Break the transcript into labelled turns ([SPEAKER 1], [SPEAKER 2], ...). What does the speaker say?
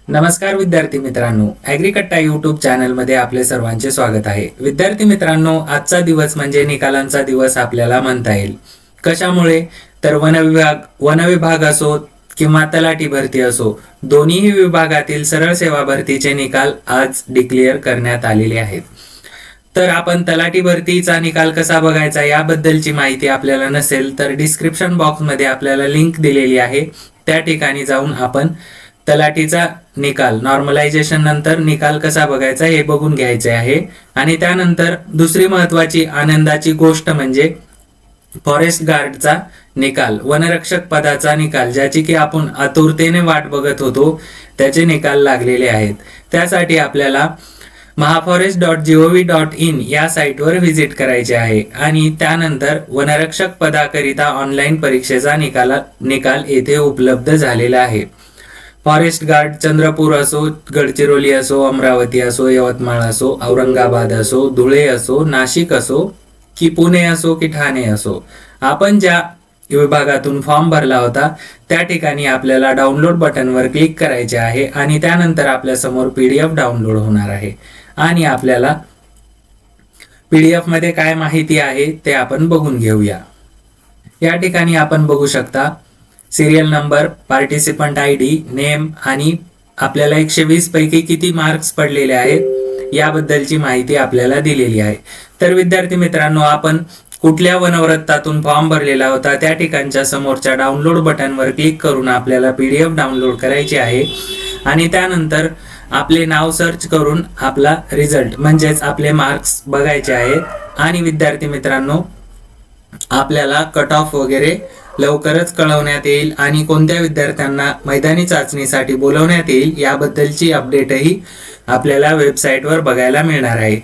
[SPEAKER 1] नमस्कार विद्यार्थी मित्रांनो, ॲग्रीकट्टा यूट्यूब चॅनलमध्ये आपले सर्वांचे स्वागत आहे. विद्यार्थी मित्रांनो, आजचा दिवस म्हणजे निकालांचा दिवस आपल्याला म्हणता येईल. कशामुळे? तर वन विभाग असो किंवा तलाठी भरती असो, दोन्ही विभागातील सरळ सेवा भरतीचे निकाल आज डिक्लेअर करण्यात आलेले आहेत. तर आपण तलाठी भरतीचा निकाल कसा बघायचा याबद्दलची माहिती आपल्याला नसेल तर डिस्क्रिप्शन बॉक्समध्ये आपल्याला लिंक दिलेली आहे. त्या ठिकाणी जाऊन आपण तलाठीचा निकाल नॉर्मलायझेशन नंतर निकाल कसा बघायचा हे बघून घ्यायचे आहे. आणि त्यानंतर दुसरी महत्वाची आनंदाची गोष्ट म्हणजे फॉरेस्ट गार्डचा निकाल, वनरक्षक पदाचा निकाल, ज्याची की आपण आतुरतेने वाट बघत होतो, त्याचे निकाल लागलेले आहेत. त्यासाठी आपल्याला महाफॉरेस्ट.gov.in या साईटवर व्हिजिट करायचे आहे आणि त्यानंतर वनरक्षक पदाकरिता ऑनलाईन परीक्षेचा निकाल येथे उपलब्ध झालेला आहे. फॉरेस्ट गार्ड चंद्रपूर असो, गडचिरोली असो, अमरावती असो, यवतमाळ असो, औरंगाबाद असो, धुळे असो, नाशिक असो की पुणे असो की ठाणे असो, आपण ज्या विभागातून फॉर्म भरला होता त्या ठिकाणी आपल्याला डाउनलोड बटनवर क्लिक करायचे आहे आणि त्यानंतर आपल्या समोर PDF डाउनलोड होणार आहे आणि आपल्याला PDF मध्ये काय माहिती आहे ते आपण बघून घेऊया. या ठिकाणी आपण बघू शकता serial number, participant ID, name आणि आपल्याला 120 पैकी किती मार्क्स पडलेले आहेत याबद्दलची माहिती आपल्याला दिलेली आहे. तर विद्यार्थी मित्रांनो, आपण कुठल्या वनवृत्तातून फॉर्म भरलेला होता त्या ठिकाणच्या समोरच्या डाउनलोड बटनवर क्लिक करून आपल्याला PDF डाउनलोड करायची आहे आणि त्यानंतर आपले नाव सर्च करून आपला रिझल्ट म्हणजेच आपले मार्क्स बघायचे आहेत. आणि विद्यार्थी मित्रांनो, आपल्याला कट ऑफ वगैरे लवकरच कळवण्यात येईल आणि कोणत्या विद्यार्थ्यांना मैदानी चाचणीसाठी बोलवण्यात येईल याबद्दलची अपडेटही आपल्याला वेबसाईटवर बघायला मिळणार आहे.